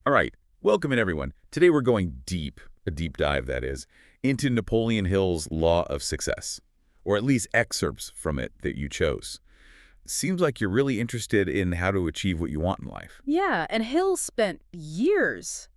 All right, welcome in everyone. Today we're going deep, a deep dive that is, into Napoleon Hill's Law of Success, or at least excerpts from it that you chose. Seems like you're really interested in how to achieve what you want in life. Yeah, and Hill spent years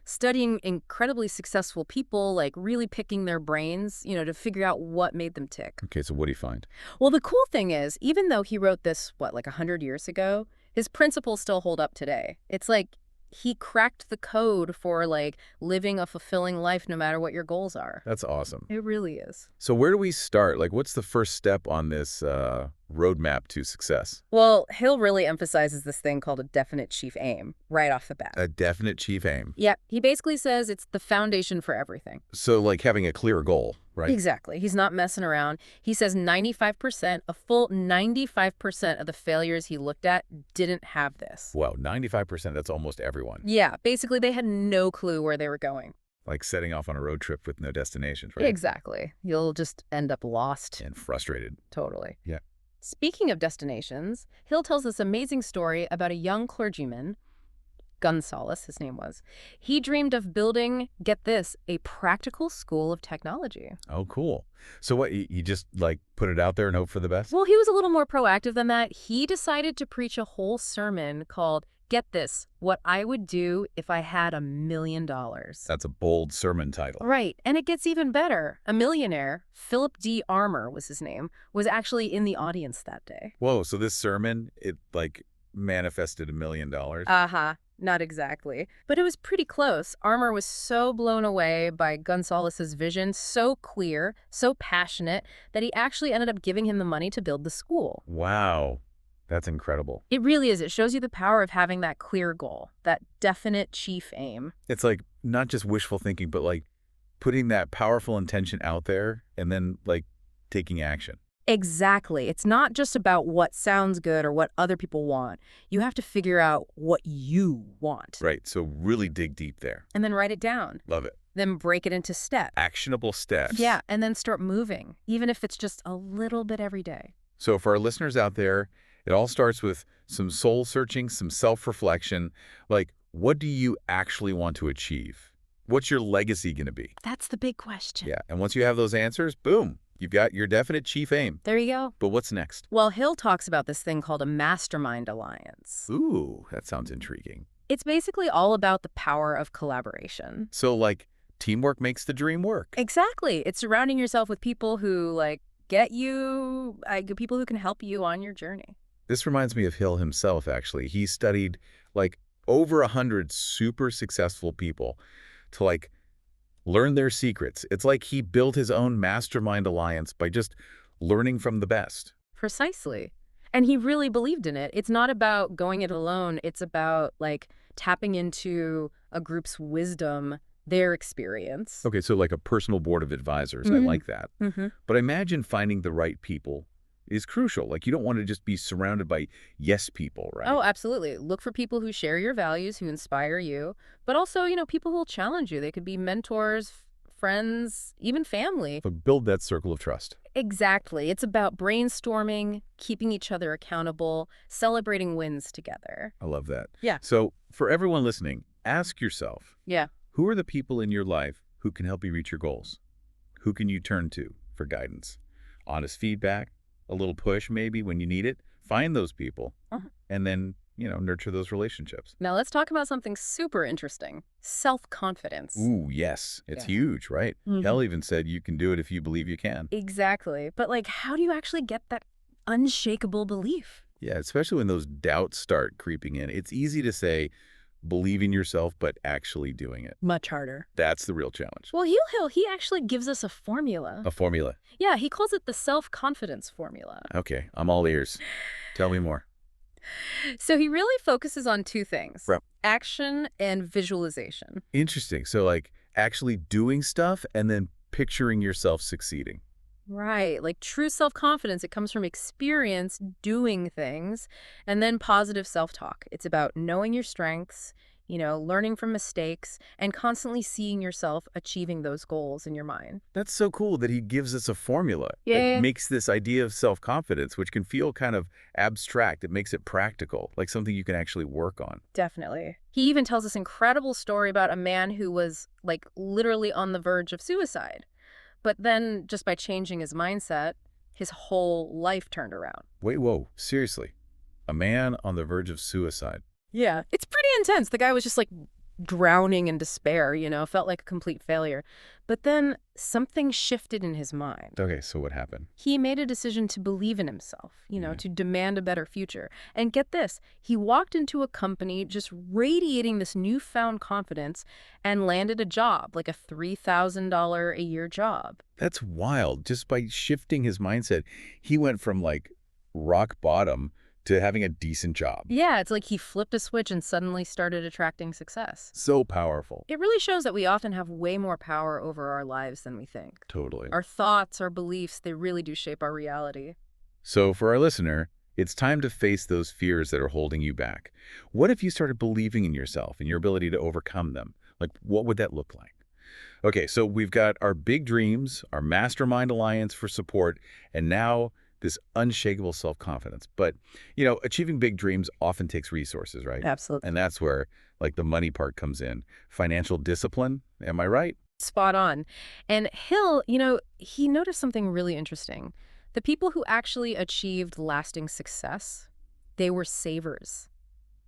studying incredibly successful people, like really picking their brains, to figure out what made them tick. Okay, so what do you find? Well, the cool thing is, even though he wrote this, like 100 years ago, his principles still hold up today. It's like he cracked the code for, like, living a fulfilling life no matter what your goals are. That's awesome. It really is. So where do we start? Like, what's the first step on this roadmap to success? Well, Hill really emphasizes this thing called a definite chief aim right off the bat. A definite chief aim. Yeah, he basically says it's the foundation for everything. So, like having a clear goal, right? Exactly. He's not messing around. He says 95%, a full 95% of the failures he looked at didn't have this. Wow, 95%, that's almost everyone. Yeah, basically they had no clue where they were going. Like setting off on a road trip with no destinations, right? Exactly. You'll just end up lost. And frustrated. Totally. Yeah. Speaking of destinations, Hill tells this amazing story about a young clergyman, Gonzalez, his name was. He dreamed of building, get this, a practical school of technology. Oh, cool. So what, you just, like, put it out there and hope for the best? Well, he was a little more proactive than that. He decided to preach a whole sermon called, get this, what I would do if I had $1 million. That's a bold sermon title. Right, and it gets even better. A millionaire, Philip D. Armour was his name, was actually in the audience that day. Whoa, so this sermon, it, like, manifested $1 million? Uh-huh. Not exactly. But it was pretty close. Armour was so blown away by Gonzalez's vision, so clear, so passionate, that he actually ended up giving him the money to build the school. Wow, that's incredible. It really is. It shows you the power of having that clear goal, that definite chief aim. It's like not just wishful thinking, but like putting that powerful intention out there and then like taking action. Exactly. It's not just about what sounds good or what other people want. You have to figure out what you want. Right, so really dig deep there. And then write it down. Love it. Then break it into steps. Actionable steps. Yeah, and then start moving, even if it's just a little bit every day. So for our listeners out there, it all starts with some soul searching, some self-reflection. Like, what do you actually want to achieve? What's your legacy going to be? That's the big question. Yeah, and once you have those answers, boom, you've got your definite chief aim. There you go. But what's next? Well, Hill talks about this thing called a mastermind alliance. Ooh, that sounds intriguing. It's basically all about the power of collaboration. So, like, teamwork makes the dream work. Exactly. It's surrounding yourself with people who, like, get you, people who can help you on your journey. This reminds me of Hill himself, actually. He studied, like, over 100 super successful people to, like, learn their secrets. It's like he built his own mastermind alliance by just learning from the best. Precisely. And he really believed in it. It's not about going it alone. It's about, like, tapping into a group's wisdom, their experience. Okay, so like a personal board of advisors. I like that. But I imagine finding the right people is crucial. Like, you don't want to just be surrounded by yes people, right? Oh, absolutely. Look for people who share your values, who inspire you, but also, people who will challenge you. They could be mentors, friends, even family. But build that circle of trust. Exactly. It's about brainstorming, keeping each other accountable, celebrating wins together. I love that. Yeah. So for everyone listening, ask yourself, Yeah. who are the people in your life who can help you reach your goals? Who can you turn to for guidance? Honest feedback, a little push maybe when you need it. Find those people and then, nurture those relationships. Now let's talk about something super interesting. Self-confidence. Ooh, yes. It's Yeah. huge, right? Hell even said you can do it if you believe you can. Exactly. But, like, how do you actually get that unshakable belief? Yeah, especially when those doubts start creeping in. It's easy to say, believe in yourself, but actually doing it. Much harder. That's the real challenge. Well, Hill, he actually gives us a formula. A formula. Yeah, he calls it the self-confidence formula. Okay, I'm all ears. Tell me more. So he really focuses on two things, Right. action and visualization. Interesting. So, like, actually doing stuff and then picturing yourself succeeding. Right. Like true self-confidence, it comes from experience doing things, and then positive self-talk. It's about knowing your strengths, learning from mistakes and constantly seeing yourself achieving those goals in your mind. That's so cool that he gives us a formula that Yeah. makes this idea of self-confidence, which can feel kind of abstract. It makes it practical, like something you can actually work on. Definitely. He even tells this incredible story about a man who was, like, literally on the verge of suicide. But then, just by changing his mindset, his whole life turned around. Wait, whoa, seriously. A man on the verge of suicide. Yeah. It's pretty intense. The guy was just, like, drowning in despair, felt like a complete failure. But then something shifted in his mind. Okay, so what happened? He made a decision to believe in himself, Yeah. to demand a better future. And get this, he walked into a company just radiating this newfound confidence and landed a job, like a $3,000 a year job. That's wild. Just by shifting his mindset, he went from like rock bottom to having a decent job. Yeah, it's like he flipped a switch and suddenly started attracting success. So powerful. It really shows that we often have way more power over our lives than we think. Totally. Our thoughts, our beliefs, they really do shape our reality. So for our listener, it's time to face those fears that are holding you back. What if you started believing in yourself and your ability to overcome them? Like, what would that look like? Okay, so we've got our big dreams, our mastermind alliance for support, and now this unshakable self-confidence. But, achieving big dreams often takes resources, right? Absolutely. And that's where, like, the money part comes in. Financial discipline, am I right? Spot on. And Hill, he noticed something really interesting. The people who actually achieved lasting success, they were savers.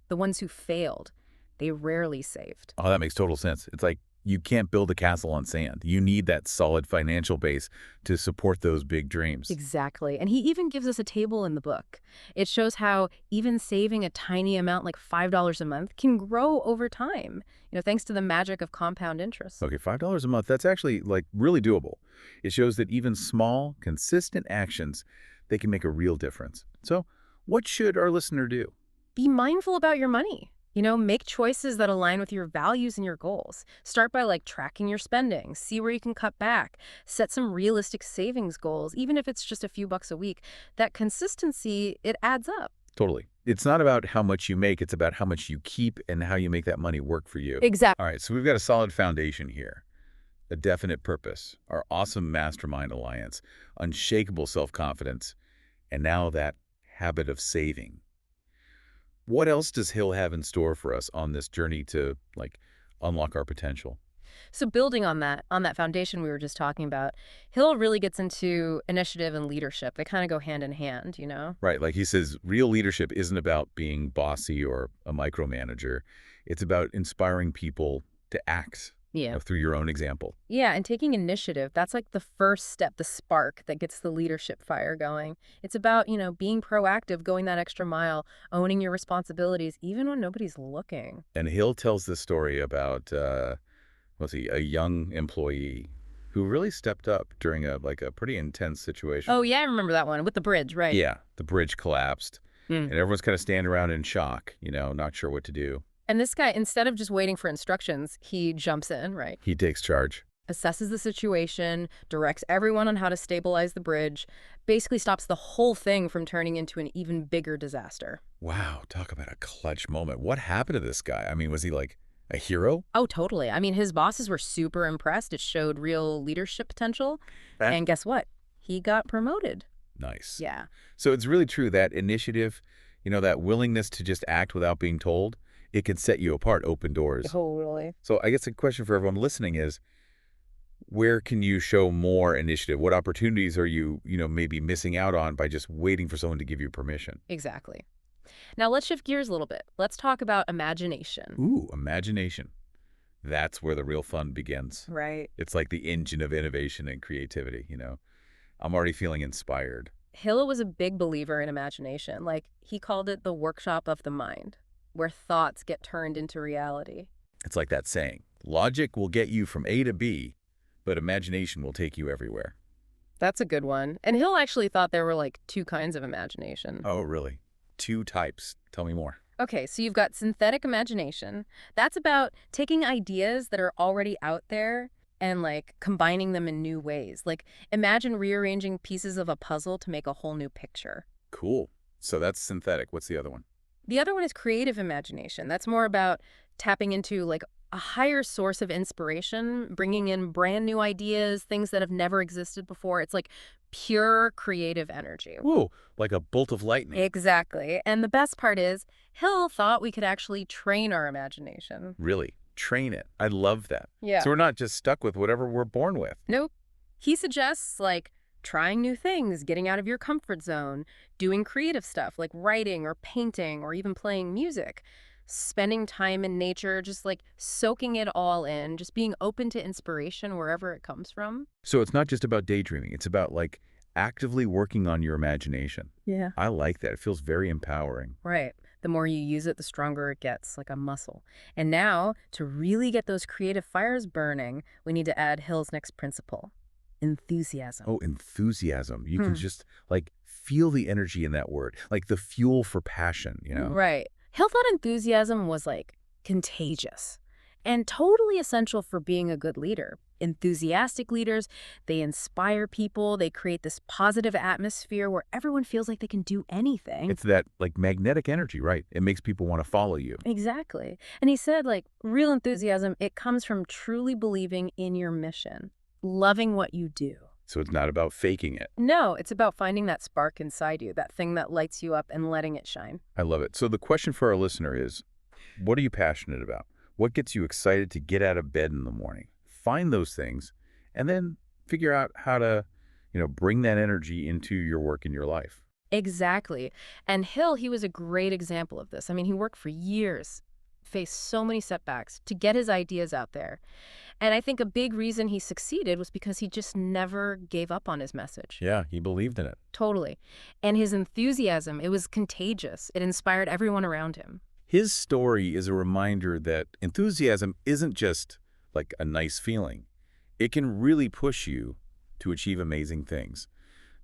The ones who failed, they rarely saved. Oh, that makes total sense. It's like you can't build a castle on sand. You need that solid financial base to support those big dreams. Exactly. And he even gives us a table in the book. It shows how even saving a tiny amount like $5 a month can grow over time, thanks to the magic of compound interest. Okay, $5 a month, that's actually like really doable. It shows that even small, consistent actions, they can make a real difference. So what should our listener do? Be mindful about your money. Make choices that align with your values and your goals. Start by tracking your spending, see where you can cut back, set some realistic savings goals, even if it's just a few bucks a week. That consistency, it adds up. Totally. It's not about how much you make, it's about how much you keep and how you make that money work for you. Exactly. All right, so we've got a solid foundation here, a definite purpose, our awesome mastermind alliance, unshakable self-confidence, and now that habit of saving. What else does Hill have in store for us on this journey to, unlock our potential? So building on that foundation we were just talking about, Hill really gets into initiative and leadership. They kind of go hand in hand. Right, like he says, real leadership isn't about being bossy or a micromanager. It's about inspiring people to act Yeah. through your own example. Yeah, and taking initiative, that's like the first step, the spark that gets the leadership fire going. It's about, being proactive, going that extra mile, owning your responsibilities, even when nobody's looking. And Hill tells this story about, a young employee who really stepped up during a pretty intense situation. Oh, yeah, I remember that one with the bridge, right? Yeah, the bridge collapsed, Mm. and everyone's kind of standing around in shock, not sure what to do. And this guy, instead of just waiting for instructions, he jumps in, right? He takes charge. Assesses the situation, directs everyone on how to stabilize the bridge, basically stops the whole thing from turning into an even bigger disaster. Wow, talk about a clutch moment. What happened to this guy? I mean, was he like a hero? Oh, totally. I mean, his bosses were super impressed. It showed real leadership potential. And guess what? He got promoted. Nice. Yeah. So it's really true that initiative, that willingness to just act without being told, it can set you apart, open doors. Totally. So I guess the question for everyone listening is, where can you show more initiative? What opportunities are you, maybe missing out on by just waiting for someone to give you permission? Exactly. Now let's shift gears a little bit. Let's talk about imagination. Ooh, imagination. That's where the real fun begins. Right. It's like the engine of innovation and creativity, I'm already feeling inspired. Hill was a big believer in imagination. He called it the workshop of the mind, where thoughts get turned into reality. It's like that saying, logic will get you from A to B, but imagination will take you everywhere. That's a good one. And Hill actually thought there were two kinds of imagination. Oh, really? 2 types. Tell me more. Okay, so you've got synthetic imagination. That's about taking ideas that are already out there and combining them in new ways. Imagine rearranging pieces of a puzzle to make a whole new picture. Cool. So that's synthetic. What's the other one? The other one is creative imagination. That's more about tapping into like a higher source of inspiration, bringing in brand new ideas, things that have never existed before. It's like pure creative energy. Whoa, like a bolt of lightning. Exactly. And the best part is, Hill thought we could actually train our imagination. Really, train it. I love that. Yeah. So we're not just stuck with whatever we're born with. Nope. He suggests like trying new things, getting out of your comfort zone, doing creative stuff like writing or painting or even playing music, spending time in nature, just like soaking it all in, just being open to inspiration wherever it comes from. So it's not just about daydreaming. It's about like actively working on your imagination. Yeah. I like that. It feels very empowering. Right. The more you use it, the stronger it gets, like a muscle. And now, to really get those creative fires burning, we need to add Hill's next principle: enthusiasm. Oh, enthusiasm. You Hmm. can just like feel the energy in that word, like the fuel for passion, you know? Right. Hill thought enthusiasm was like contagious and totally essential for being a good leader. Enthusiastic leaders, they inspire people, they create this positive atmosphere where everyone feels like they can do anything. It's that like magnetic energy, right? It makes people want to follow you. Exactly. And he said, like, real enthusiasm, it comes from truly believing in your mission, loving what you do. So it's not about faking it. No, it's about finding that spark inside you, that thing that lights you up and letting it shine. I love it. So the question for our listener is, what are you passionate about? What gets you excited to get out of bed in the morning? Find those things and then figure out how to, bring that energy into your work in your life. Exactly. And Hill, he was a great example of this. I mean, he worked for years, faced so many setbacks to get his ideas out there. And I think a big reason he succeeded was because he just never gave up on his message. Yeah, he believed in it. Totally. And his enthusiasm, it was contagious. It inspired everyone around him. His story is a reminder that enthusiasm isn't just like a nice feeling. It can really push you to achieve amazing things.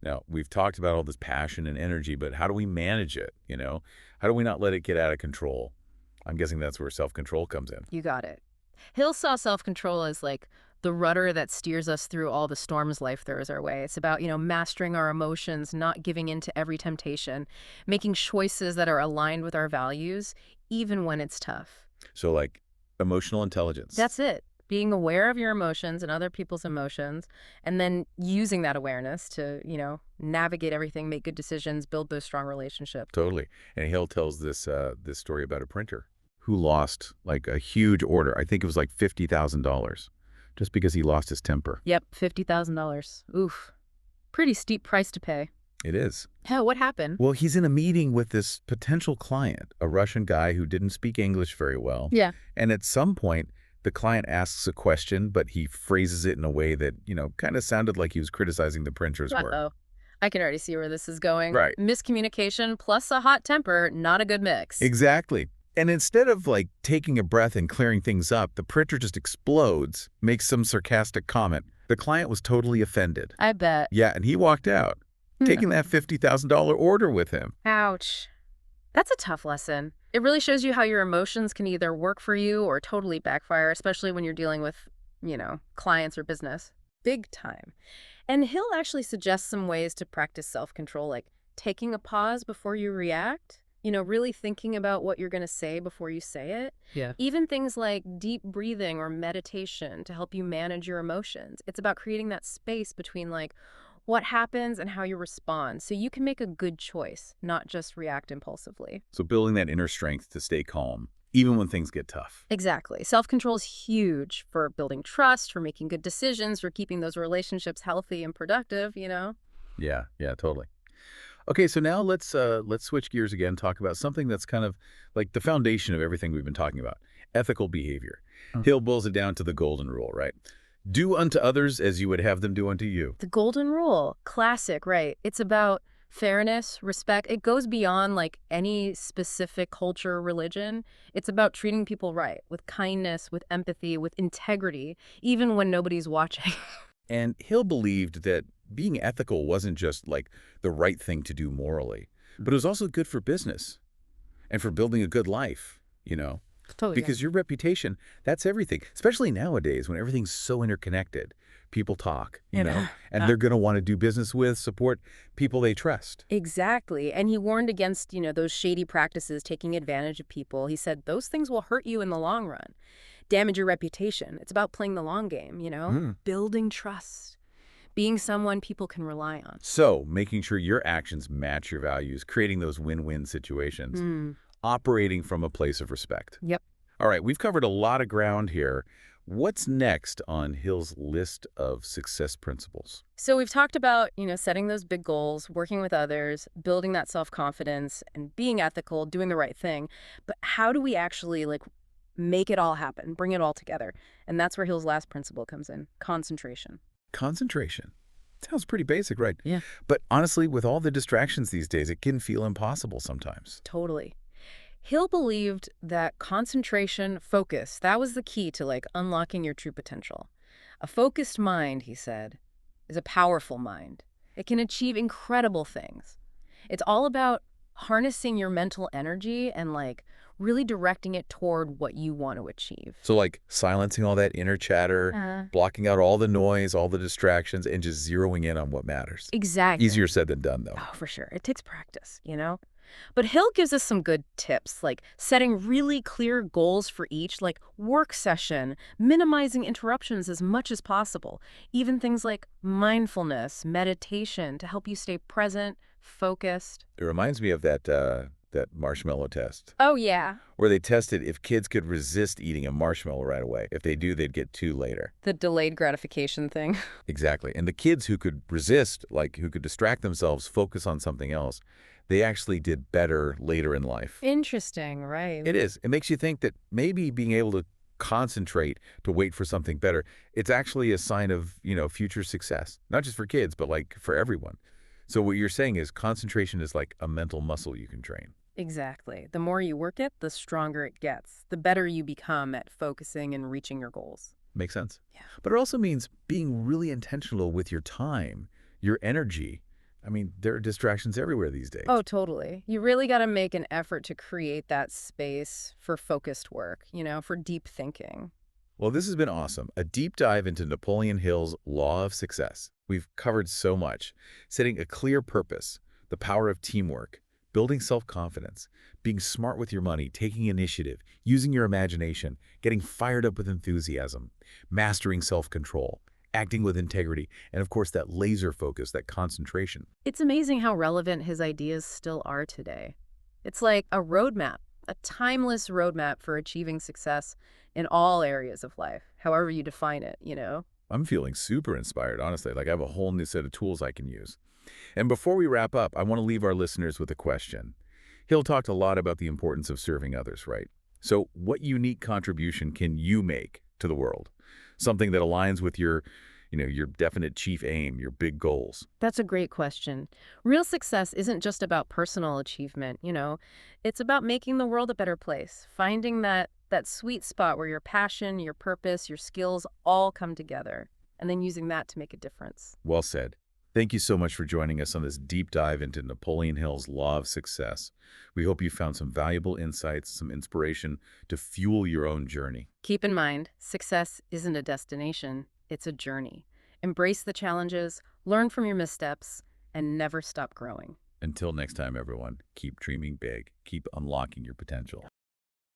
Now, we've talked about all this passion and energy, but how do we manage it, How do we not let it get out of control? I'm guessing that's where self-control comes in. You got it. Hill saw self-control as like the rudder that steers us through all the storms life throws our way. It's about, mastering our emotions, not giving in to every temptation, making choices that are aligned with our values, even when it's tough. So like emotional intelligence. That's it. Being aware of your emotions and other people's emotions, and then using that awareness to, navigate everything, make good decisions, build those strong relationships. Totally. And Hill tells this story about a printer who lost like a huge order. I think it was like $50,000 just because he lost his temper. Yep, $50,000. Oof. Pretty steep price to pay. It is. Hell, what happened? Well, he's in a meeting with this potential client, a Russian guy who didn't speak English very well. Yeah. And at some point, the client asks a question, but he phrases it in a way that, kind of sounded like he was criticizing the printer's work. Uh-oh. I can already see where this is going. Right. Miscommunication plus a hot temper, not a good mix. Exactly. And instead of like taking a breath and clearing things up, the printer just explodes, makes some sarcastic comment. The client was totally offended. I bet. Yeah, and he walked out, taking that $50,000 order with him. Ouch. That's a tough lesson. It really shows you how your emotions can either work for you or totally backfire, especially when you're dealing with, clients or business. Big time. And Hill actually suggests some ways to practice self-control, like taking a pause before you react, really thinking about what you're going to say before you say it. Yeah. Even things like deep breathing or meditation to help you manage your emotions. It's about creating that space between like what happens and how you respond so you can make a good choice, not just react impulsively. So building that inner strength to stay calm, even when things get tough. Exactly. Self-control is huge for building trust, for making good decisions, for keeping those relationships healthy and productive, Yeah, totally. Okay, so now let's switch gears again, talk about something that's kind of like the foundation of everything we've been talking about, ethical behavior. Hill boils it down to the golden rule, right? Do unto others as you would have them do unto you. The golden rule, classic, right? It's about fairness, respect. It goes beyond like any specific culture or religion. It's about treating people right, with kindness, with empathy, with integrity, even when nobody's watching. And Hill believed that being ethical wasn't just like the right thing to do morally, but it was also good for business and for building a good life, Totally. Because your reputation, that's everything, especially nowadays when everything's so interconnected. people talk, And and they're going to want to do business with, support people they trust. exactly. And he warned against, those shady practices, taking advantage of people. He said those things will hurt you in the long run, damage your reputation. It's about playing the long game, Hmm. building trust, being someone people can rely on. So, making sure your actions match your values, creating those win-win situations, Hmm. operating from a place of respect. Yep. All right, we've covered a lot of ground here. What's next on Hill's list of success principles? So we've talked about, setting those big goals, working with others, building that self-confidence, and being ethical, doing the right thing. But how do we actually, make it all happen, bring it all together? And that's where Hill's last principle comes in, concentration. Concentration. Sounds pretty basic, right? Yeah. But honestly, with all the distractions these days, it can feel impossible sometimes. Totally. Hill believed that concentration, focus, that was the key to, unlocking your true potential. A focused mind, he said, is a powerful mind. It can achieve incredible things. It's all about harnessing your mental energy and, really directing it toward what you want to achieve. So like silencing all that inner chatter, blocking out all the noise, all the distractions, and just zeroing in on what matters. Exactly. Easier said than done, though. Oh, for sure. It takes practice. But Hill gives us some good tips, like setting really clear goals for each, like work session, minimizing interruptions as much as possible, even things like mindfulness, meditation to help you stay present, focused. It reminds me of that marshmallow test, Oh, yeah. where they tested if kids could resist eating a marshmallow right away. If they do, they'd get two later. The delayed gratification thing. Exactly. And the kids who could resist, like who could distract themselves, focus on something else, they actually did better later in life. Interesting, right? It is. It makes you think that maybe being able to concentrate to wait for something better, it's actually a sign of, future success. Not just for kids, but like for everyone. So what you're saying is concentration is like a mental muscle you can train. Exactly. The more you work it, the stronger it gets. The better you become at focusing and reaching your goals. Makes sense? Yeah. But it also means being really intentional with your time, your energy. I mean, there are distractions everywhere these days. Oh, totally. You really got to make an effort to create that space for focused work, for deep thinking. Well, this has been awesome. A deep dive into Napoleon Hill's Law of Success. We've covered so much. Setting a clear purpose, the power of teamwork, building self-confidence, being smart with your money, taking initiative, using your imagination, getting fired up with enthusiasm, mastering self-control, acting with integrity, and of course that laser focus, that concentration. It's amazing how relevant his ideas still are today. It's like a roadmap, a timeless roadmap for achieving success in all areas of life, however you define it. I'm feeling super inspired, honestly. Like I have a whole new set of tools I can use. And before we wrap up, I want to leave our listeners with a question. Hill talked a lot about the importance of serving others, right? So what unique contribution can you make to the world? Something that aligns with your definite chief aim, your big goals. That's a great question. Real success isn't just about personal achievement. It's about making the world a better place, finding that sweet spot where your passion, your purpose, your skills all come together, and then using that to make a difference. Well said. Thank you so much for joining us on this deep dive into Napoleon Hill's Law of Success. We hope you found some valuable insights, some inspiration to fuel your own journey. Keep in mind, success isn't a destination, it's a journey. Embrace the challenges, learn from your missteps, and never stop growing. Until next time, everyone, keep dreaming big, keep unlocking your potential.